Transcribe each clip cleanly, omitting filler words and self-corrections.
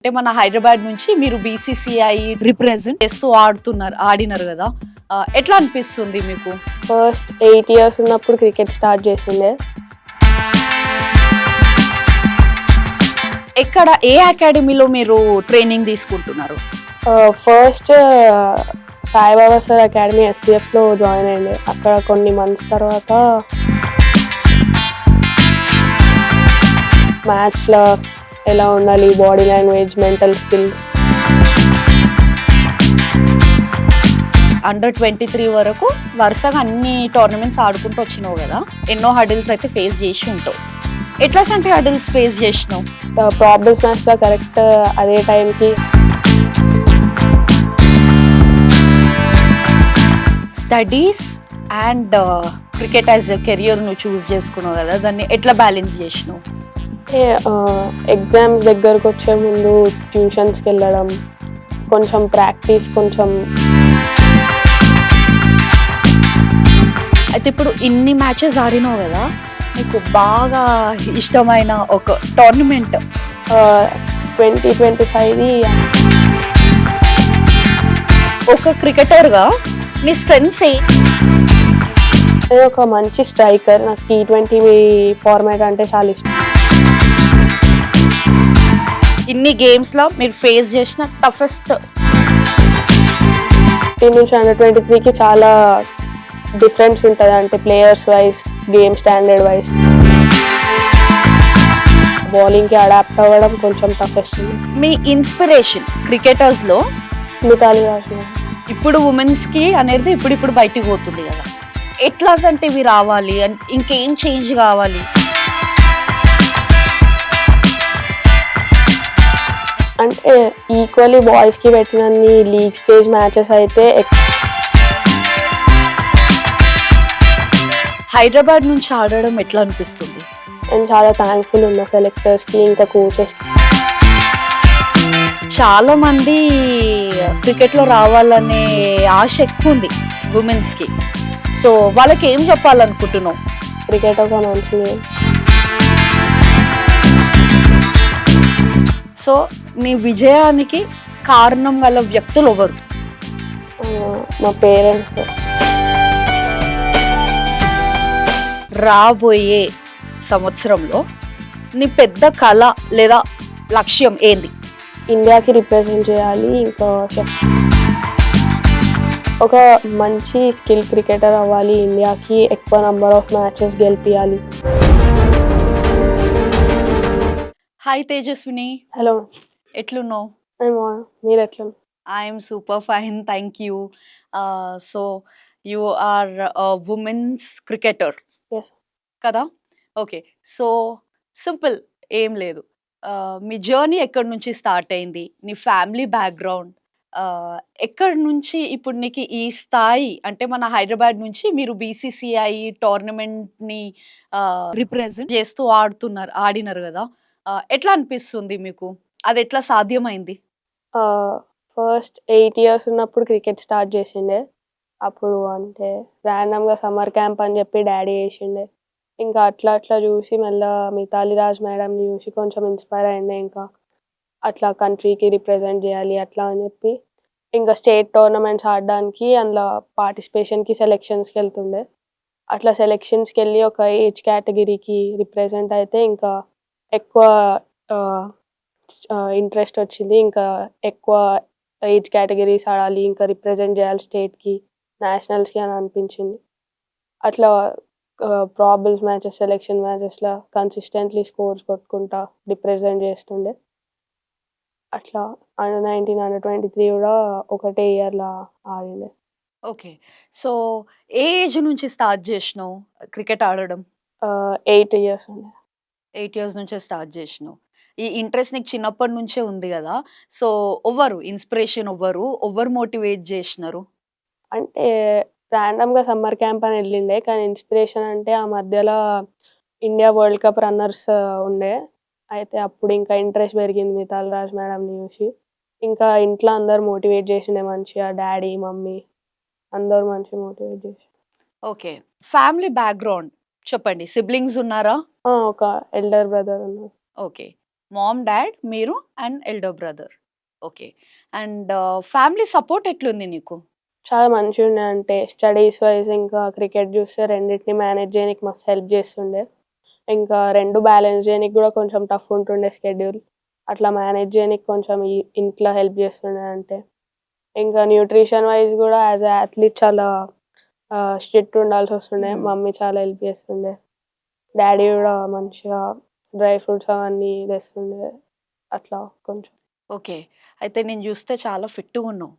అంటే మన హైదరాబాద్ నుంచి మీరు బీసీసీఐ రిప్రజెంట్ చేస్తూ ఆడినారు కదా. ఎట్లా అనిపిస్తుంది మీకు? ఫస్ట్ 8 years ఉన్నప్పుడు క్రికెట్ స్టార్ట్ చేసిండే. ఎక్కడ ఏ అకాడమీలో మీరు ట్రైనింగ్ తీసుకుంటున్నారు? ఫస్ట్ సాయిబాబా సార్ అకాడమీ SCFలో జాయిన్ అయ్యిండే. అక్కడ కొన్ని మంత్స్ తర్వాత మ్యాచ్లో ఎలా ఉండాలి, body language, mental skills. Under 23 వరకు వరుసగా అన్ని టోర్నమెంట్స్ ఆడుకుంటూ వచ్చినావు కదా, ఎన్నో హడిల్స్ అయితే ఫేస్ చేసి ఉంటావు. ఎట్లాంటి హడిల్స్ ఫేస్ చేసినావు? ప్రాబ్లమ్స్ మ్యాచ్లో కరెక్ట్ అదే టైంకి studies and cricket as a career నువ్వు చూస్ చేసుకున్నావు కదా, దాన్ని ఎట్లా బ్యాలెన్స్ చేసినావు? ఎగ్జామ్స్ దగ్గరకు వచ్చే ముందు ట్యూషన్స్కి వెళ్ళడం, కొంచెం ప్రాక్టీస్, కొంచెం. అయితే ఇప్పుడు ఇన్ని మ్యాచెస్ ఆడినావు కదా, నీకు బాగా ఇష్టమైన ఒక టోర్నమెంట్ 2025ది. ఒక క్రికెటర్గా నీ స్ట్రెంగ్స్ నేను ఒక మంచి స్ట్రైకర్. నాకు T20 ఫార్మాట్ అంటే చాలా ఇష్టం. ఇన్ని గేమ్స్లో మీరు ఫేస్ చేసిన టఫెస్ట్ టీమ్ నుంచి అండర్ 23కి చాలా డిఫరెన్స్ ఉంటుంది, అంటే players wise, game standard wise. బౌలింగ్కి అడాప్ట్ అవ్వడం కొంచెం టఫెస్ట్. మీ ఇన్స్పిరేషన్ క్రికెటర్స్లో? మితాలి రాజ్. ఇప్పుడు ఉమెన్స్కి అనేది ఇప్పుడు బయటికి పోతుంది కదా, ఎట్లా అంటే ఇవి రావాలి, ఇంకేం చేంజ్ కావాలి? అంటే ఈక్వల్లీ బాయ్స్కి పెట్టినన్ని లీగ్ స్టేజ్ మ్యాచెస్ అయితే హైదరాబాద్ నుంచి ఆడడం ఎట్లా అనిపిస్తుంది? నేను చాలా థ్యాంక్ఫుల్ ఉన్నా సెలెక్టర్స్కి, ఇంకా కోచెస్కి. చాలా మంది క్రికెట్లో రావాలనే ఆశ ఎక్కువ ఉంది ఉమెన్స్కి, సో వాళ్ళకి ఏం చెప్పాలనుకుంటున్నావు? క్రికెట్ ఒక మంచి గేమ్. సో మీ విజయానికి కారణం గల వ్యక్తులు ఎవరు? మా పేరెంట్స్. రాబోయే సంవత్సరంలో నీ పెద్ద కళ లేదా లక్ష్యం ఏంది? ఇండియాకి రిప్రజెంట్ చేయాలి, ఇంకా ఒక మంచి స్కిల్ క్రికెటర్ అవ్వాలి, ఇండియాకి ఎక్కువ నెంబర్ ఆఫ్ మ్యాచెస్ గెలిపియాలి. హాయ్ తేజస్విని. హలో, ఎట్లున్నావు? మీరు ఎట్లా? I'm super fine, thank you. So you are women's cricketer కదా? ఓకే, సో సింపుల్, ఏం లేదు. మీ జర్నీ ఎక్కడి నుంచి స్టార్ట్ అయింది, నీ ఫ్యామిలీ బ్యాక్గ్రౌండ్ ఎక్కడి నుంచి ఇప్పుడు నీకు ఈ స్థాయి, అంటే మన హైదరాబాద్ నుంచి మీరు బీసీసీఐ టోర్నమెంట్ని రిప్రజెంట్ చేస్తూ ఆడినారు కదా, ఎట్లా అనిపిస్తుంది మీకు? అది ఎట్లా సాధ్యమైంది? ఫస్ట్ 8 years ఉన్నప్పుడు క్రికెట్ స్టార్ట్ చేసిండే. అప్పుడు అంటే ర్యాండమ్గా సమ్మర్ క్యాంప్ అని చెప్పి డాడీ వేసిండే. ఇంకా అట్లా అట్లా చూసి మళ్ళీ మితాలి రాజ్ మేడంని చూసి కొంచెం ఇన్స్పైర్ అయ్యిండే. ఇంకా అట్లా కంట్రీకి రిప్రజెంట్ చేయాలి అట్లా అని చెప్పి ఇంకా స్టేట్ టోర్నమెంట్స్ ఆడడానికి అందులో పార్టిసిపేషన్కి సెలెక్షన్స్కి వెళ్తుండే. అట్లా సెలెక్షన్స్కి వెళ్ళి ఒక ఏజ్ కేటగిరీకి రిప్రజెంట్ అయితే ఇంకా ఎక్కువ ఇంట్రెస్ట్ వచ్చింది. ఇంకా ఎక్కువ ఏజ్ కేటగిరీస్ ఆడాలి, ఇంకా రిప్రజెంట్ చేయాలి స్టేట్కి, నేషనల్స్కి అని అనిపించింది. అట్లా ప్రాబుల్స్ మ్యాచెస్, సెలెక్షన్ మ్యాచెస్లో కన్సిస్టెంట్లీ స్కోర్స్ కొట్టుకుంటా రిప్రజెంట్ చేస్తుండే. అట్లా అండర్ 19, అండర్ 23 కూడా ఒకటే ఇయర్లో ఆడిండే. ఓకే, సో ఏ ఏజ్ నుంచి స్టార్ట్ చేసినావు క్రికెట్ ఆడడం? 8 years ఉండే. 8 years నుంచే స్టార్ట్ చేసినావు. ఈ ఇంట్రెస్ట్ నీకు చిన్నప్పటి నుంచే ఉంది కదా, సో ఎవరు ఇన్స్పిరేషన్, ఎవరు మోటివేట్ చేసినారు? అంటే ర్యాండమ్గా సమ్మర్ క్యాంప్ అని వెళ్ళిండే, కానీ ఇన్స్పిరేషన్ అంటే ఆ మధ్యలో ఇండియా వరల్డ్ కప్ రన్నర్స్ ఉండే. అయితే అప్పుడు ఇంకా ఇంట్రెస్ట్ పెరిగింది మితాలి రాజ్ మేడంని చూసి. ఇంకా ఇంట్లో అందరు మోటివేట్ చేసిండే మంచిగా, డాడీ, మమ్మీ అందరూ మంచిగా మోటివేట్ చేసి. ఓకే, ఫ్యామిలీ బ్యాక్గ్రౌండ్ చెప్పండి. సిబ్లింగ్స్ ఉన్నారా? ఒక ఎల్డర్ బ్రదర్ ఉన్నారు. ఓకే, మామ్, డాడ్, మీరు and elder brother. Okay. And family support ఎట్లుంది నీకు? చాలా మంచిగుండే. అంటే స్టడీస్ వైస్ ఇంకా క్రికెట్ చూస్తే రెండిటిని మేనేజ్ చేయనీకి మస్తు హెల్ప్ చేస్తుండే. ఇంకా 2 బ్యాలెన్స్ చేయనీకి గూడా కొంచెం టఫ్ ఉంటుండే స్కెడ్యూల్. అట్లా మేనేజ్ చేయనీకి కొంచెం ఇంట్లో హెల్ప్ చేస్తుండే అంటే. ఇంకా న్యూట్రిషన్ వైస్ గూడా యాస్ ఎ అథ్లీట్ చాలా స్ట్రిక్ట్ ఉండాల్సొస్తుండే. హ్మ్. మమ్మీ చాలా హెల్ప్ చేస్తుండే. డ్యాడీ గూడా మంచిగా డ్రై ఫ్రూట్స్ అవన్నీ తెస్తుండే. అట్లా కొంచెం. ఓకే. అయితే నేను చూస్తే చాలా ఫిట్‌గున్నావు.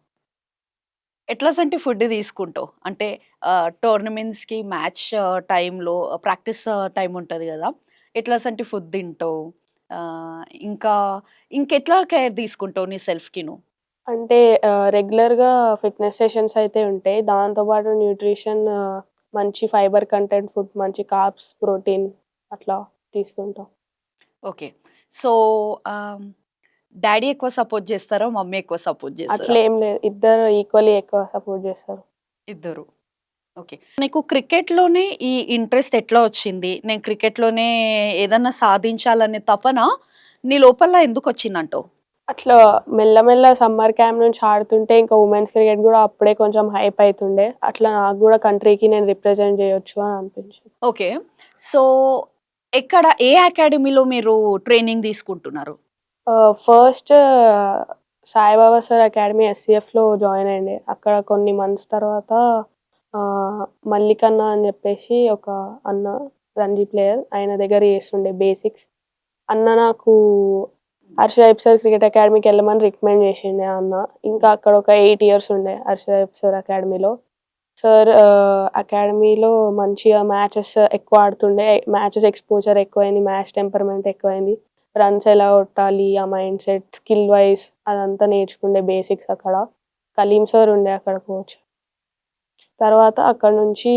ఎట్లాసంటి ఫుడ్ తీసుకుంటావు? అంటే టోర్నమెంట్స్‌కి మ్యాచ్ టైమ్‌లో ప్రాక్టీస్ టైమ్ ఉంటది గదా! ఎట్లాసంటి ఫుడ్ తింటావు? ఇంకా ఇంకెట్లా కేర్ తీసుకుంటావు నీ సెల్ఫ్‌కి నువ్వు? అంటే రెగ్యులర్‌గా ఫిట్‌నెస్ సెషన్స్ అయితే ఉంటాయి. దాంతో పాటు న్యూట్రిషన్ మంచి ఫైబర్ కంటెంట్ ఫుడ్, మంచి కార్బ్స్, ప్రోటీన్ అట్లా తీసుకుంటాం. ఓకే. సో, ఆహ్, డ్యాడీ ఎక్కువ సపోర్ట్ చేస్తారా? మమ్మీ ఎక్కువ సపోర్ట్ చేస్తారా? అట్లేం లేదు. ఇద్దరు ఈక్వల్లీ ఎక్కువ సపోర్ట్ చేస్తారు. ఇద్దరు. ఓకే. నీకు క్రికెట్‌లోనే ఈ ఇంట్రెస్ట్ ఎట్లా వచ్చింది? నేను క్రికెట్‌లోనే ఏదన్నా సాధించాలనే తపన నీ లోపల ఎందుకొచ్చిందంటావు? అట్లా మెల్లమెల్ల సమ్మర్ క్యాంప్ నుంచి ఆడుతుంటే ఇంకా ఉమెన్స్ క్రికెట్ గూడా అప్పుడే కొంచెం హైప్ అయితుండే. అట్లా నాకు గూడా కంట్రీకి నేను రిప్రజెంట్ చేయొచ్చు అని అనిపించింది. ఓకే. సో, ఏ అకాడమీలో మీరు ట్రైనింగ్ తీసుకుంటున్నారు? ఫస్ట్ సాయిబాబా సార్ అకాడమీ ఎస్‌సీఎఫ్‌లో జాయిన్ అయ్యుండే. అక్కడ కొన్ని మంత్స్ తర్వాత మల్లికన్న అని జెప్పేసి ఒక అన్న రంజీ ప్లేయర్ ఆయన దగ్గర చేస్తుండే బేసిక్స్. అన్న నాకు హర్షదీప్ సార్ క్రికెట్ అకాడమీకెళ్ళమని రికమెండ్ చేసిండే ఆ అన్న. ఇంకా అక్కడ ఒక 8 ఇయర్స్ ఉండే హర్షదీప్ సార్ అకాడమీలో. సార్ అకాడమీలో మంచిగా మ్యాచెస్ ఎక్కువ ఆడుతుండే. మ్యాచెస్ ఎక్స్‌పోజర్ ఎక్కువైంది. మ్యాచ్ టెంపర్‌మెంట్ ఎక్కువైంది. రన్స్ ఎలా కొట్టాలి, ఆ మైండ్ సెట్, స్కిల్ వైస్ అదంతా నేర్చుకుండే బేసిక్స్ అక్కడ. కలీం సార్ ఉండే అక్కడ కోచ్. తర్వాత అక్కడి నుంచి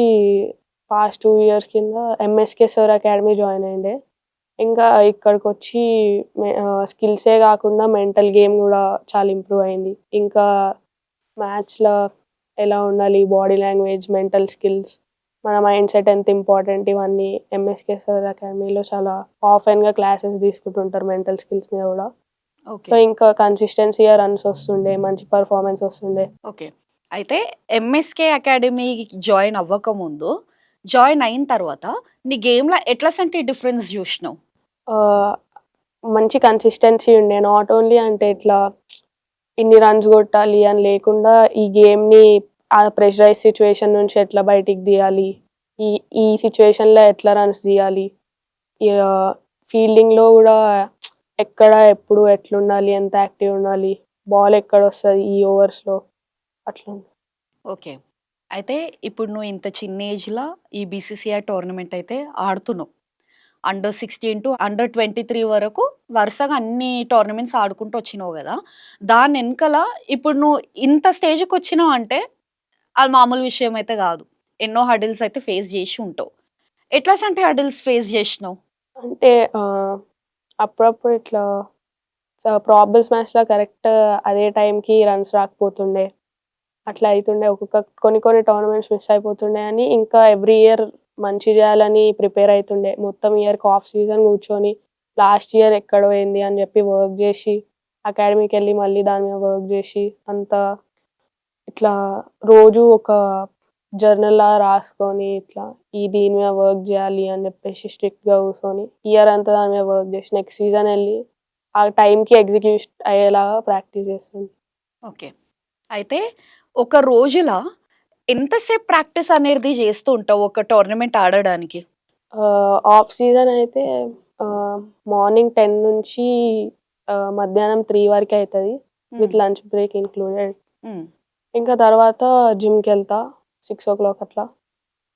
పాస్ట్ 2 ఇయర్స్ కింద ఎంఎస్‌కే సార్ అకాడమీ జాయిన్ అయ్యుండే. ఇంకా ఇక్కడికొచ్చి స్కిల్సే గాకుండా మెంటల్ గేమ్ గూడా చాలా ఇంప్రూవ్ అయింది. ఇంకా మ్యాచ్‌లో ఎలా ఉండాలి, బాడీ లాంగ్వేజ్, మెంటల్ స్కిల్స్, మన మైండ్ సెట్ ఎంత ఇంపార్టెంట్ ఇవన్నీ ఎంఎస్‌కే సార్ అకాడమీలో చాలా ఆఫెన్‌గా క్లాసెస్ తీసుకుంటుంటారు మెంటల్ స్కిల్స్ మీద గూడా. So, okay. ఇంకా కన్సిస్టెన్సీ‌గా రన్స్ వస్తుండే, మంచి పెర్ఫార్మన్స్ వస్తుండే. ఓకే. అయితే ఎంఎస్‌కే అకాడమీ జాయిన్ అవ్వకముందు, జాయిన్ అయిన తర్వాత నీ గేమ్‌లో ఎట్లాసంటి డిఫరెన్స్ జూషినావు? ఆహ్, మంచి కన్సిస్టెన్సీ ఉండే. నాట్ ఓన్లీ అంటే ఇట్లా ఇన్ని రన్స్ గొట్టాలి అని లేకుండా, ఈ గేమ్‌ని ఆ ప్రెషరైజ్ సిట్యుయేషన్ నుంచి ఎట్లా బయటికి తీయాలి, ఈ ఈ సిట్యుయేషన్‌లో ఎట్లా రన్స్ తీయాలి, ఫీల్డింగ్‌లో గూడా ఎక్కడ, ఎప్పుడు, ఎట్లుండాలి, ఎంత యాక్టివ్ ఉండాలి, బాల్ ఎక్కడొస్తది ఈ ఓవర్స్‌లో అట్లా. ఓకే. అయితే ఇప్పుడు నువ్వు ఇంత చిన్న ఏజ్‌ల ఈ బీసీసీఐ టోర్నమెంట్ అయితే ఆడుతున్నావు. అండర్ 16 టు అండర్ 23 వరకు వరుసగా అన్ని టోర్నమెంట్స్ ఆడుకుంటూ వచ్చినావు గదా! దానెనకాల ఇప్పుడు నువ్వు ఇంత స్టేజ్‌కొచ్చినావు అంటే అది మామూలు విషయం అయితే గాదు. ఎన్నో హర్డిల్స్ అయితే ఫేస్ జేసి ఉంటావు. ఎట్లాంటి హర్డిల్స్ ఫేస్ జేసినావు? అంటే అప్పుడప్పుడు ఇట్లా ప్రాబబుల్ స్మాష్‌లో కరెక్ట్ అదే టైంకి రన్స్ రాకపోతుండే. అట్లా అయితుండే. కొన్ని కొన్ని టోర్నమెంట్స్ మిస్ అయిపోతుండే అని ఇంకా ఎవ్రీ ఇయర్ మంచి జేయాలని ప్రిపేర్ అయితుండే. మొత్తం ఇయర్‌కి ఆఫ్ సీజన్ కూర్చొని లాస్ట్ ఇయర్ ఎక్కడ పోయింది అని జెప్పి వర్క్ జేసి, అకాడమీకెళ్ళి మళ్ళీ దాని మీద వర్క్ జేసి, అంతా ఇట్లా రోజు ఒక జర్నల్‌లాగా రాసుకొని ఇట్లా దీని మీద వర్క్ జేయాలి అని జెప్పేసి స్ట్రిక్ట్‌గా కూర్చొని ఇయర్ అంతా దాని మీద వర్క్ జేసి నెక్స్ట్ సీజన్ ఎళ్లి ఆ టైంకి ఎగ్జిక్యూట్ అయ్యేలాగా ప్రాక్టీస్ చేస్తుంది. ఓకే. అయితే ఒక రోజుల ఎంతసేపు ప్రాక్టీస్ అనేది జేస్తూ ఉంటావు ఒక టోర్నమెంట్ ఆడడానికి? ఆఫ్ సీజన్ అయితే మార్నింగ్ 10 నుంచి మధ్యాహ్నం 3 వరకే అయితది. హ్మ్. With lunch break included. హ్మ్. ఇంకా తర్వాత జిమ్‌కెళ్తా 6:00 అట్లా.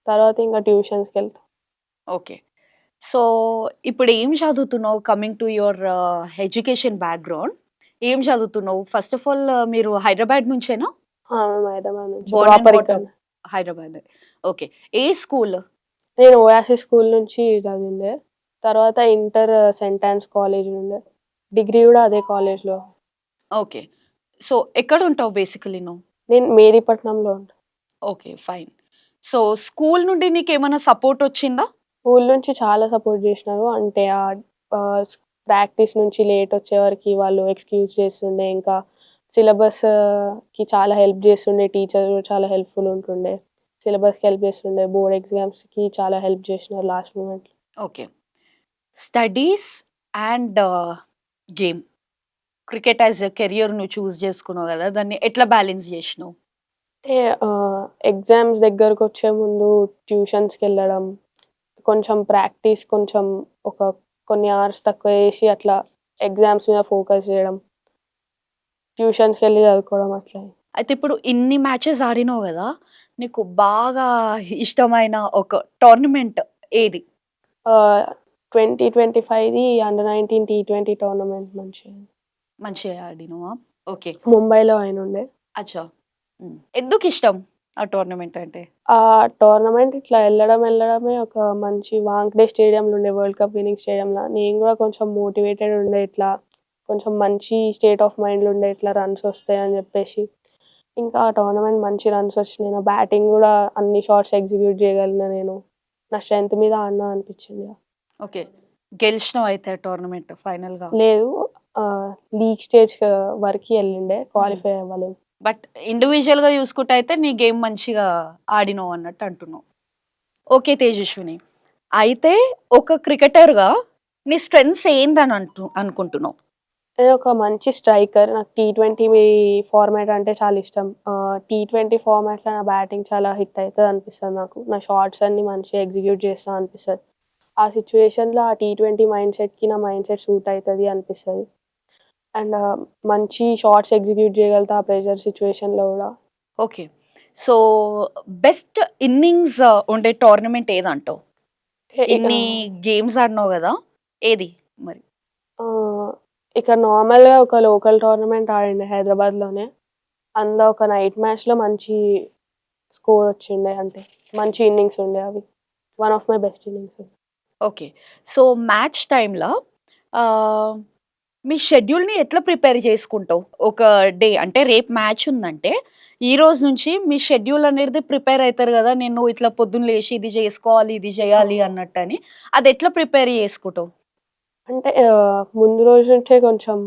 తర్వాత ఇంకా ట్యూషన్స్‌కెళ్తా. ఓకే. సో, ఇప్పుడు ఏం చదువుతున్నావు? Coming to your education background. ఏం చదువుతున్నావు? ఫస్ట్ ఆఫ్ ఆల్ మీరు హైదరాబాద్ నుంచేనా? మేము హైదరాబాద్ నుంచి. బోర్న్ అండ్ ప్రాపర్ బాటమ్ ఇక్కడనే. హైదరాబాదే. ఓకే. ఏ స్కూల్? నేను ఓయాసిస్ స్కూల్ నుంచి చదివిందే. తర్వాత ఇంటర్ సెయింట్ ఆన్స్ కాలేజ్ నుండే. డిగ్రీ గూడా అదే కాలేజ్‌లో. ఓకే. సో, ఎక్కడుంటావు బేసికల్లీ నువ్వు? నేను మేదీపట్నంలో ఉంటా. ఓకే. ఫైన్. సో, స్కూల్ నుండి నీకేమన్నా సపోర్టొచ్చిందా? స్కూల్ నుంచి చాలా సపోర్ట్ జేసినారు. అంటే ప్రాక్టీస్ నుంచి లేట్ వచ్చేవరకి వాళ్ళు ఎక్స్‌క్యూజ్ చేస్తుండే. ఇంకా సిలబస్‌కి చాలా హెల్ప్ చేస్తుండే. టీచర్ కూడా చాలా హెల్ప్‌ఫుల్ ఉంటుండే. సిలబస్‌కి హెల్ప్ చేస్తుండే. బోర్డ్ ఎగ్జామ్స్‌కి చాలా హెల్ప్ చేసినారు లాస్ట్ మూమెంట్‌లో. Okay. Studies and game. Cricket as a career నువ్వు చూజ్ చేసుకున్నావు గదా! దాన్ని ఎట్లా బ్యాలెన్స్ జేసినావు? అంటే ఎగ్జామ్స్ దగ్గరకొచ్చే ముందు ట్యూషన్స్‌కెళ్ళడం, కొంచెం ప్రాక్టీస్ కొంచెం ఒక కొన్ని అవర్స్ తక్కువ చేసి అట్లా ఎగ్జామ్స్ మీద ఫోకస్ చేయడం. ట్యూషన్స్‌కెళ్ళి చదువుకోవడం అట్లా. అయితే ఇప్పుడు ఇన్ని మ్యాచెస్ ఆడినావు గదా! నీకు బాగా ఇష్టమైన ఒక టోర్నమెంట్ ఏది? 2025ది అండర్-19 టీ20 టోర్నమెంట్ మంచిగా ఆడినావా? ఓకే. ముంబైలో అయినుండే. అచ్చా! ఎందుకిష్టం ఆ టోర్నమెంట్ అంటే? ఆ టోర్నమెంట్ ఇట్లా ఎళ్ళడమే ఒక మంచి వాంఖడే స్టేడియంలో ఉండే వరల్డ్ కప్ విన్నింగ్ స్టేడియంలా. నేను గూడా కొంచెం మోటివేటెడ్ ఉండే ఇట్లా కొంచెం మంచి స్టేట్ ఆఫ్ మైండ్‌లో ఉండే ఇట్లా రన్స్ వస్తాయని జెప్పేసి. ఇంకా ఆ టోర్నమెంట్ మంచి రన్స్ వచ్చినాయి. నా బ్యాటింగ్ గూడా అన్ని షాట్స్ ఎగ్జిక్యూట్ చేయగలిగినా నేను. నా స్ట్రెంత్ మీద ఆడినా అనిపించింది. ఓకే. గెలిచినావు అయితే ఆ టోర్నమెంట్ ఫైనల్‌గా. లేదు లీగ్ స్టేజ్ వరకి ఎళ్ళిండే. క్వాలిఫై అవ్వలేదు. బట్ ఇండివిడ్యువల్‌గా చూసుకుంటే అయితే నీ గేమ్ మంచిగా ఆడినావు అన్నట్టు అంటున్నావు. ఓకే తేజస్విని. అయితే ఒక క్రికెటర్‌గా నీ స్ట్రెంగ్త్స్ ఏందని అనుకుంటున్నావు? నేను ఒక మంచి స్ట్రైకర్. నాకు టీ20 ఫార్మాట్ అంటే చాలా ఇష్టం. టీ20 ఫార్మాట్‌లో నా బ్యాటింగ్ చాలా హిట్ అయితదనిపిస్తది నాకు. నా షాట్స్ అన్నీ మంచిగా ఎగ్జిక్యూట్ చేస్తా అనిపిస్తది. ఆ సిట్యుయేషన్‌లో ఆ టీ20 మైండ్‌సెట్‌కి నా మైండ్‌సెట్ సూట్ అయితది అనిపిస్తది. అండ్ మంచి షాట్స్ ఎగ్జిక్యూట్ చేయగలుగుతా ఆ ప్రెషర్ సిట్యుయేషన్‌లో గూడా. ఓకే. సో, బెస్ట్ ఇన్నింగ్స్ ఉండే టోర్నమెంట్ ఏదంటావు? ఇక ఇన్ని గేమ్స్ ఆడినావు గదా! ఏది మరి? ఆహ్, ఇక నార్మల్‌గా ఒక లోకల్ టోర్నమెంట్ ఆడిండే హైదరాబాద్‌లోనే. అందులో ఒక నైట్ మ్యాచ్‌లో మంచి స్కోర్ వచ్చిండే. అంటే మంచి ఇన్నింగ్స్ ఉండే అవి. One of my best innings. Okay. So, match టైమ్‌లో ఆహ్, మీ షెడ్యూల్‌ని ఎట్లా ప్రిపేర్ చేసుకుంటావు? ఒక డే అంటే రేపు మ్యాచ్ ఉందంటే, ఈరోజు నుంచి మీ షెడ్యూల్ అనేది ప్రిపేర్ అయితారు గదా! నేను ఇట్లా పొద్దున్న లేసి ఇది జేసుకోవాలి, ఇది జేయాలి అన్నట్టని. అదెట్లా ప్రిపేర్ చేసుకుంటావు? అంటే ముందు రోజు నుంచే కొంచెం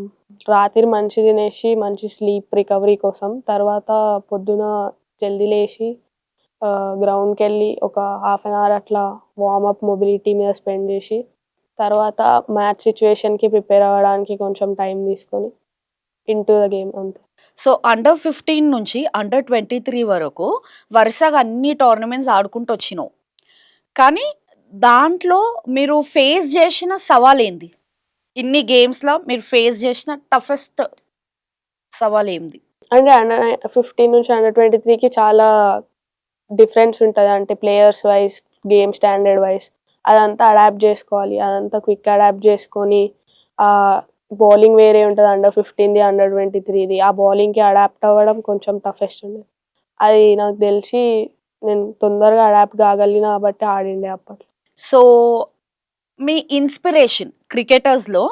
రాత్రి మంచి తినేసి, మంచి స్లీప్ రికవరీ కోసం, తర్వాత పొద్దున జల్దీ లేసి గ్రౌండ్‌కెళ్ళి ఒక హాఫ్ అన్ అవర్ అట్లా వార్మప్ మొబిలిటీ మీద స్పెండ్ చేసి, తర్వాత మ్యాచ్ సిట్యుయేషన్‌కి ప్రిపేర్ అవ్వడానికి కొంచెం టైం తీసుకొని ఇంటూ ద గేమ్ అంతే. సో, అండర్ 15 నుంచి అండర్ 23 వరకు వరుసగా అన్ని టోర్నమెంట్స్ ఆడుకుంటూ వచ్చినావు. కానీ దాంట్లో మీరు ఫేస్ జేసిన సవాలేంది? ఇన్ని గేమ్స్‌లో మీరు ఫేస్ జేసిన టఫెస్ట్ సవాలేంది? అంటే అండర్ 15 నుంచి అండర్ 23కి చాలా డిఫరెన్స్ ఉంటది. అంటే players wise, game standard wise అదంతా అడాప్ట్ జేసుకోవాలి. అదంతా క్విక్ అడాప్ట్ జేసుకొని బౌలింగ్ వేరే ఉంటది అండర్ 15ది, అండర్ 23ది. ఆ బౌలింగ్‌కి అడాప్ట్ అవ్వడం కొంచెం టఫెస్ట్ ఉండే. అది నాకు దెలిసి నేను తొందరగా అడాప్ట్ కాగలిగిన కాబట్టి ఆడిండే అప్పట్లో. సో, మీ ఇన్‌స్పిరేషన్ క్రికెటర్స్‌లో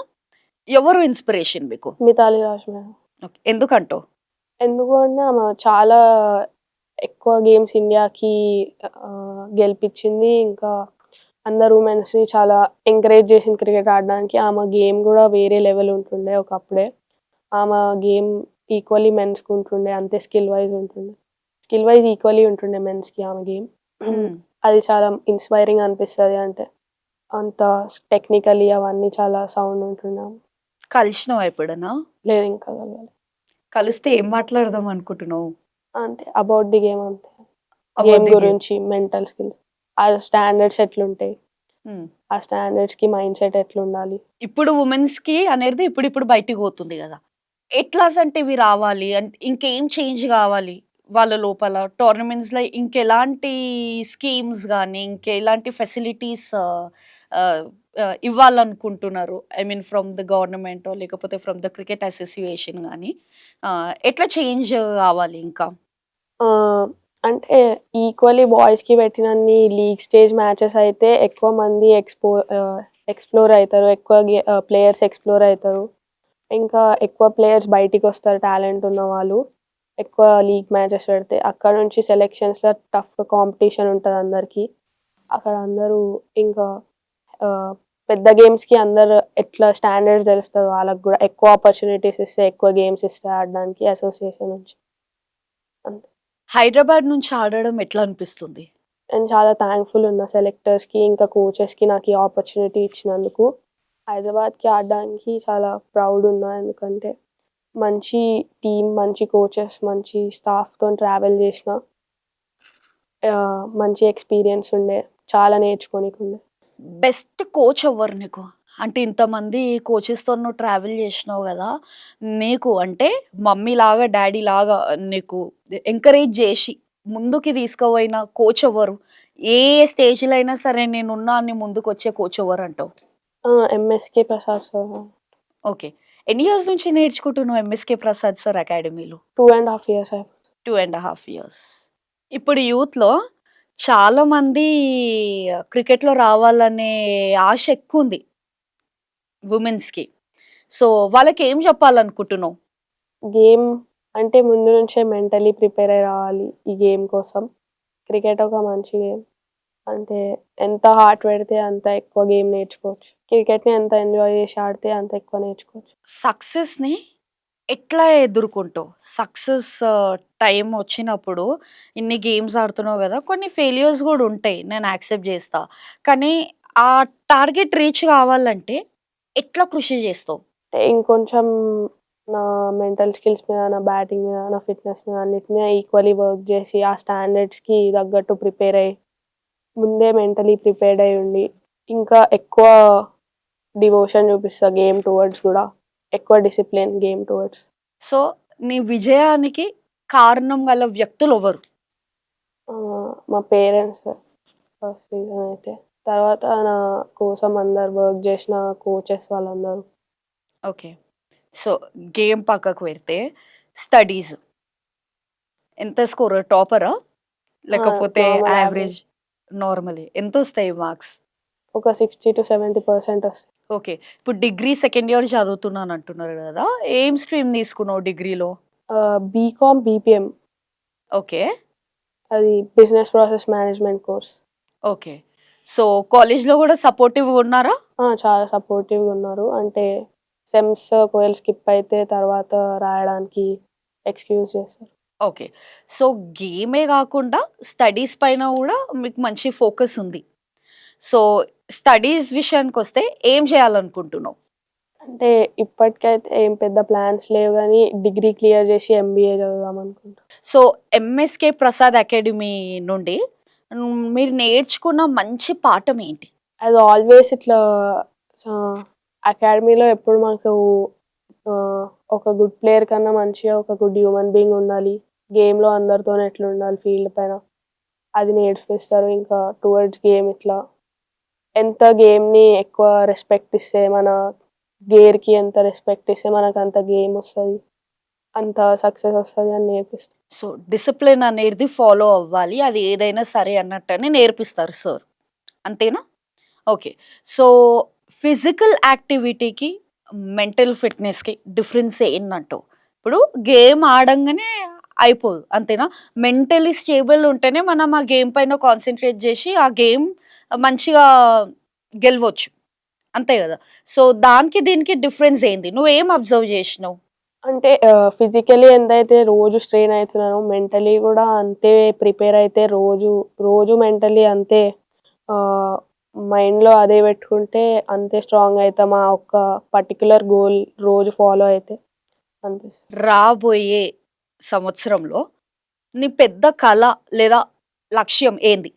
ఎవరు ఇన్‌స్పిరేషన్ మీకు? మితాలి రాజ్ మేడం. ఓకే. ఎందుకంటావు? ఎందుకు అంటే ఆమె చాలా ఎక్కువ గేమ్స్ ఇండియాకి గెలిపిచ్చింది. ఇంకా అందరు ఉమెన్స్‌ని చాలా ఎంకరేజ్ జేసింది క్రికెట్ ఆడడానికి. ఆమె గేమ్ గూడా వేరే లెవెల్ ఉంటుండే ఒకప్పుడే. ఆమె గేమ్ ఈక్వల్లీ మెన్స్‌కి ఉంటుండే. అంతే స్కిల్ వైస్ ఉంటుండే. స్కిల్ వైస్ ఈక్వల్లీ ఉంటుండే మెన్స్‌కి ఆమె గేమ్. హ్మ్. అది చాలా ఇన్‌స్పైరింగ్ అనిపిస్తది. అంటే అంత టెక్నికల్లీ అవన్నీ చాలా సౌండ్ ఉంటుండే ఆమె. కలిసినావా ఎప్పుడన్నా? లేదు ఇంకా కలవలే. కలిస్తే ఏం మాట్లాడదాం అనుకుంటున్నావు? అంతే అబౌట్ ది గేమ్ అంతే. About game the game. గురించి, మెంటల్ స్కిల్స్. ఆ స్టాండర్డ్స్ ఎట్లుంటాయి? హ్మ్. ఆ స్టాండర్డ్స్‌కి మైండ్‌సెట్ ఎట్లుండాలి? ఇప్పుడు వుమెన్స్‌కి అనేది ఇప్పుడిప్పుడు బయటికి పోతుంది గదా! ఎట్లా అసంటివి రావాలి? ఇంకేం చేంజ్ గావాలి వాళ్ళ లోపల? టోర్నమెంట్స్‌లో ఇంకెలాంటి స్కీమ్స్ గాని, ఇంకెలాంటి ఫెసిలిటీస్ ఆహ్, ఆహ్, ఇవ్వాలనుకుంటున్నారు? ఐ మీన్ ఫ్రమ్ ద గవర్నమెంటో లేకపోతే ఫ్రమ్ ద క్రికెట్ అసోసియేషన్ గాని ఎట్లా చేంజ్ గావాలి ఇంకా? ఆహ్, అంటే ఈక్వల్లీ బాయ్స్‌కి పెట్టినన్ని లీగ్ స్టేజ్ మ్యాచెస్ అయితే ఎక్కువ మంది ఎక్స్‌ప్లోర్ అయితారు. ఎక్కువ ప్లేయర్స్ ఎక్స్‌ప్లోర్ అయితారు. ఇంకా ఎక్కువ ప్లేయర్స్ బయటికొస్తారు టాలెంట్ ఉన్నవాళ్ళు. ఎక్కువ లీగ్ మ్యాచెస్ పెడితే. అక్కడ నుంచి సెలక్షన్స్‌లో టఫ్ కాంపిటీషన్ ఉంటది అందరికి. అక్కడ అందరూ ఇంకా ఆహ్, పెద్ద గేమ్స్‌కి అందరూ ఎట్లా స్టాండర్డ్స్ తెలుస్తదో వాళ్ళకి గూడా ఎక్కువ ఆపర్చునిటీస్ ఇస్తే, ఎక్కువ గేమ్స్ ఇస్తే ఆడడానికి అసోసియేషన్ నుంచి. అంతే. హైదరాబాద్ నుంచి ఆడడం ఎట్లా అనిపిస్తుంది? నేను చాలా థాంక్‌ఫుల్ ఉన్నా సెలెక్టర్స్‌కి, ఇంకా కోచెస్‌కి నాకు ఈ ఆపర్చునిటీ ఇచ్చినందుకు. హైదరాబాద్‌కి ఆడడానికి చాలా ప్రౌడ్ ఉన్నా. ఎందుకంటే మంచి టీమ్, మంచి కోచెస్, మంచి స్టాఫ్‌తోని ట్రావెల్ చేసిన. మంచి ఎక్స్‌పీరియన్స్ ఉండే. చాలా నేర్చుకోనీకుండే. బెస్ట్ కోచ్ ఎవ్వరు నీకు? అంటే ఇంతమంది కోచెస్‌తో నువ్వు ట్రావెల్ చేసినావు గదా! మీకు అంటే మమ్మీలాగా, డ్యాడీలాగా నీకు ఎంకరేజ్ జేసి ముందుకి తీసుకుపోయిన కోచ్ ఎవ్వరు? ఏ స్టేజ్‌లో అయినా సరే నేనున్నా అని ముందుకొచ్చే కోచ్ ఎవరంటావు? ఎంఎస్‌కే ప్రసాద్ సార్. ఓకే. ఎన్ని ఇయర్స్ నుంచి నేర్చుకుంటున్నావు ఎంఎస్‌కే ప్రసాద్ సార్ అకాడమీలో? 2½ ఇయర్స్ అయిపోయింది. 2½ ఇయర్స్. ఇప్పుడు యూత్‌లో చాలామంది క్రికెట్‌లో రావాలనే ఆశ ఎక్కువుంది వుమెన్స్‌కి. సో, వాళ్ళకేం చెప్పాలనుకుంటున్నావు? గేమ్ అంటే ముందు నుంచే మెంటలీ ప్రిపేర్ అయ్యి రావాలి ఈ గేమ్ కోసం. క్రికెట్ ఒక మంచి గేమ్. అంటే ఎంత హార్ట్ పెడితే అంత ఎక్కువ గేమ్ నేర్చుకోవచ్చు. క్రికెట్‌ని ఎంత ఎంజాయ్ చేసి ఆడితే అంత ఎక్కువ నేర్చుకోవచ్చు. సక్సెస్‌ని ఎట్లా ఎదుర్కొంటావు? సక్సెస్ టైం వచ్చినప్పుడు ఇన్ని గేమ్స్ ఆడుతున్నావు గదా! కొన్ని ఫెయిల్యూర్స్ గూడా ఉంటాయి. నేను యాక్సెప్ట్ జేస్తా. కానీ ఆ టార్గెట్ రీచ్ కావాలంటే ఎట్లా కృషి జేస్తావు? అంటే ఇంకొంచెం నా మెంటల్ స్కిల్స్ మీద, నా బ్యాటింగ్ మీద, నా ఫిట్‌నెస్ మీద అన్నిటి మీద ఈక్వల్లీ వర్క్ చేసి, ఆ స్టాండర్డ్స్‌కి తగ్గట్టు ప్రిపేర్ అయ్యి, ముందే మెంటలీ ప్రిపేర్డ్ అయ్యి ఉండి, ఇంకా ఎక్కువ డివోషన్ చూపిస్తా గేమ్ టువర్డ్స్ గూడా. ఎక్కువ డిసిప్లిన్ గేమ్ టువర్డ్స్. సో, నీ విజయానికి కారణం గల వ్యక్తులెవరు? మా పేరెంట్స్ ఫస్ట్ రీజన్ అయితే. తర్వాత నా కోసం అందరు వర్క్ చేసిన కోచెస్ వాళ్ళందరూ. ఓకే. సో, గేమ్ పక్కకు పెడితే స్టడీస్ ఎంత స్కోర్ టాపరా? లేకపోతే నార్మల్ యావరేజ్. యావరేజ్? నార్మలే. ఎంతొస్తాయి మార్క్స్? ఒక 60-70% వస్తాయి. ఓకే. ఇప్పుడు డిగ్రీ సెకండ్ ఇయర్ చదువుతున్నానంటున్నారు గదా! ఏం స్ట్రీమ్ తీసుకున్నావు డిగ్రీలో? BCom BPM. ఓకే. అది business process management course. Okay. So, కాలేజ్‌లో గూడా సపోర్టివ్‌గా ఉన్నారా? చాలా సపోర్టివ్‌గా ఉన్నారు. అంటే సెమ్స్ ఒకవేళ స్కిప్ అయితే తర్వాత రాయడానికి ఎక్స్‌క్యూజ్ చేస్తారు. ఓకే. సో, గేమే గాకుండా స్టడీస్ పైన గూడా మీకు మంచి ఫోకస్ ఉంది. సో, స్టడీస్ విషయానికొస్తే ఏం చేయాలనుకుంటున్నావు? అంటే ఇప్పటికైతే ఏం పెద్ద ప్లాన్స్ లేవు గానీ డిగ్రీ క్లియర్ చేసి ఎంబీఏ చదువుదాం అనుకుంటా. సో, ఎంఎస్‌కే ప్రసాద్ అకాడమీ నుండి మీరు నేర్చుకున్న మంచి పాఠం ఏంటి? యాజ్ ఆల్వేస్ ఇట్లా అకాడమీలో ఎప్పుడు మాకు ఒక గుడ్ ప్లేయర్ కన్నా మంచిగా ఒక గుడ్ హ్యూమన్ బీయింగ్ ఉండాలి. గేమ్‌లో అందరితోని ఎట్లుండాలి ఫీల్డ్ పైన అది నేర్పిస్తారు. ఇంకా టువర్డ్స్ గేమ్ ఇట్లా ఎంత గేమ్‌ని ఎక్కువ రెస్పెక్ట్ ఇస్తే మన గేర్‌కి ఎంత రెస్పెక్ట్ ఇస్తే మనకంత గేమ్ వస్తది. అంత సక్సెస్ వస్తది అని నేర్పిస్తారు. సో, డిసిప్లిన్ అనేది ఫాలో అవ్వాలి. అది ఏదైనా సరే అన్నట్టని నేర్పిస్తారు సార్. అంతేనా? ఓకే. సో, ఫిజికల్ యాక్టివిటీకి, మెంటల్ ఫిట్‌నెస్‌కి డిఫరెన్స్ ఏందంటావు? ఇప్పుడు గేమ్ ఆడంగానే అయిపోదు. అంతేనా? మెంటల్లీ స్టేబుల్ ఉంటేనే మనం ఆ గేమ్ పైన కాన్సంట్రేట్ జేసి, ఆ గేమ్ మంచిగా గెలవచ్చు. అంతే గదా! సో, దానికి దీనికి డిఫరెన్స్ ఏంది? నువ్వేం అబ్జర్వ్ జేసినావు? అంటే ఫిజికల్లీ ఎంతైతే రోజు స్ట్రెయిన్ అయితున్నానో మెంటల్లీ గూడా అంతే ప్రిపేర్ అయితే రోజు మెంటల్లీ అంతే ఆహ్, మైండ్‌లో అదే పెట్టుకుంటే అంతే స్ట్రాంగ్ అయితాం. ఆ ఒక్క పర్టిక్యులర్ గోల్ రోజు ఫాలో అయితే అనిపిస్తది. రాబోయే సంవత్సరంలో నీ పెద్ద కల లేదా లక్ష్యం ఏంది?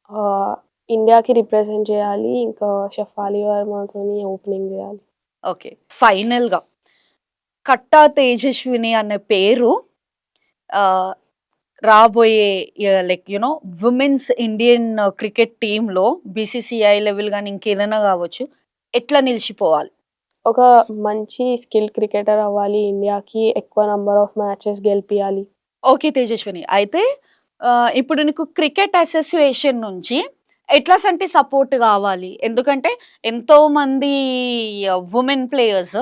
ఆహ్, ఇండియాకి రిప్రజెంట్ చేయాలి. ఇంకా షఫాలి వర్మతోని ఓపెనింగ్ జేయాలి. ఓకే. ఫైనల్‌గా 'కట్టా తేజస్విని' అనే పేరు ఆహ్, రాబోయే లైక్ వుమెన్స్ ఇండియన్ క్రికెట్ టీమ్‌లో బీసీసీఐ లెవెల్ గాని ఇంకేదైనా గావచ్చు. ఎట్లా నిలిచిపోవాలి? ఒక మంచి స్కిల్ క్రికెటర్ అవ్వాలి. ఇండియాకి ఎక్కువ నంబర్ ఆఫ్ మ్యాచెస్ గెలిపియాలి. ఓకే తేజస్విని. అయితే ఇప్పుడు నీకు క్రికెట్ అసోసియేషన్ నుంచి ఎట్లాంటి సపోర్ట్ గావాలి? ఎందుకంటే ఎంతోమంది వుమెన్ ప్లేయర్స్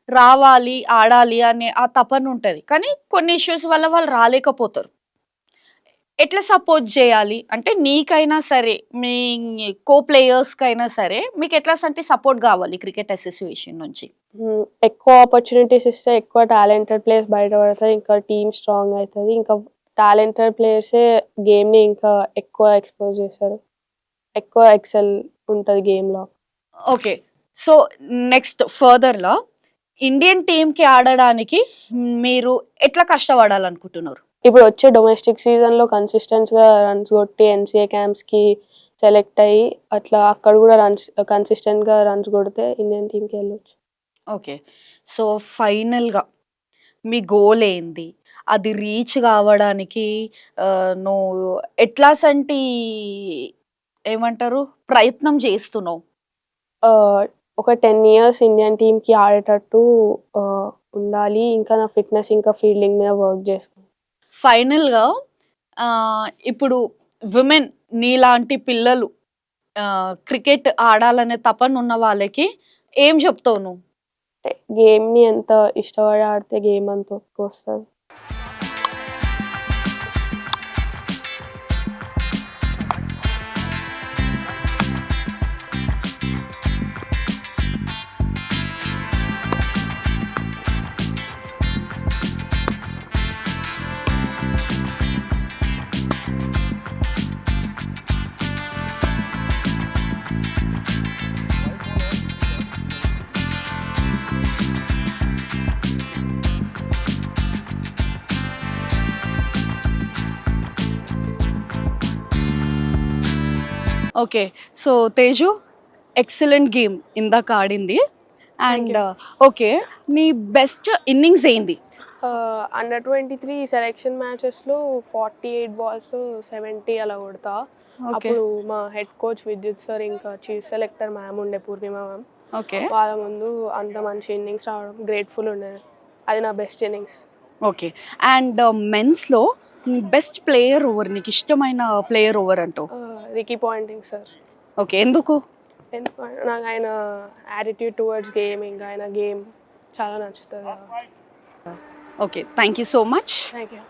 రావాలి, ఆడాలి అనే ఆ తపన ఉంటది. కానీ కొన్ని ఇష్యూస్ వల్ల వాళ్ళు రాలేకపోతారు. ఎట్లా సపోర్ట్ చేయాలి అంటే నీకైనా సరే మీ కో ప్లేయర్స్కైనా సరే మీకు ఎట్లా అంటే సపోర్ట్ కావాలి క్రికెట్ అసోసియేషన్ నుంచి? ఎక్కువ ఆపర్చునిటీస్ ఇస్తే ఎక్కువ టాలెంటెడ్ ప్లేయర్స్ బయటపడతారు. ఇంకా టీమ్ స్ట్రాంగ్ అవుతుంది. ఇంకా టాలెంటెడ్ ప్లేయర్సే గేమ్ని ఇంకా ఎక్కువ ఎక్స్పోజ్ చేస్తారు. ఎక్కువ ఎక్సెల్ ఉంటుంది గేమ్లో. ఓకే. సో నెక్స్ట్ ఫర్దర్‌లా ఇండియన్ టీమ్‌కి ఆడడానికి మీరు ఎట్లా కష్టపడాలనుకుంటున్నారు? ఇప్పుడు వచ్చే డొమెస్టిక్ సీజన్లో కన్సిస్టెంట్గా రన్స్ కొట్టి ఎన్సీఏ క్యాంప్స్కి సెలెక్ట్ అయ్యి అట్లా అక్కడ కూడా కన్సిస్టెంట్గా రన్స్ కొడితే ఇండియన్ టీమ్కి వెళ్ళొచ్చు. ఓకే. సో ఫైనల్‌గా మీ గోల్ ఏంది? అది రీచ్ కావడానికి నువ్వు ఎట్లాంటి ఏమంటారు ప్రయత్నం చేస్తున్నావు? ఒక 10 ఇయర్స్ ఇండియన్ టీమ్కి ఆడేటట్టు ఉండాలి. ఇంకా నా ఫిట్నెస్ ఇంకా ఫీల్డింగ్ మీద వర్క్ చేసుకుంటాను. ఫైనల్‌గా ఇప్పుడు విమెన్ నీలాంటి పిల్లలు క్రికెట్ ఆడాలనే తపన ఉన్న వాళ్ళకి ఏం చెప్తావు నువ్వు? గేమ్ని ఎంత ఇష్టపడి ఆడితే గేమ్ అంత వస్తుంది. Okay. So Teju excellent game ఇందాక ఆడింది. And okay. నీ బెస్ట్ ఇన్నింగ్స్ ఏంది? అండర్ 23 సెలెక్షన్ మ్యాచెస్లో 48 బాల్స్లో 70 అలా కొడతా. అప్పుడు మా హెడ్ కోచ్ విద్యుత్ సార్ ఇంకా చీఫ్ సెలెక్టర్ మ్యామ్ ఉండే పూర్ణిమ మ్యామ్. ఓకే. వాళ్ళ ముందు అంత మంచి ఇన్నింగ్స్ రావడం గ్రేట్ఫుల్ ఉండేది. అది నా బెస్ట్ ఇన్నింగ్స్. ఓకే. అండ్ మెన్స్‌లో బెస్ట్ ప్లేయర్ ఎవరు? నీకు ఇష్టమైన ప్లేయర్ ఎవరు అంటావు? Ricky Ponting sir. ఓకే. ఎందుకు? ఎందుకంటే నాకు ఆయన యాటిట్యూడ్ టువర్డ్స్ గేమ్ ఇంకా ఆయన గేమ్ చాలా నచ్చుతుంది. Okay. Thank you so much. Thank you.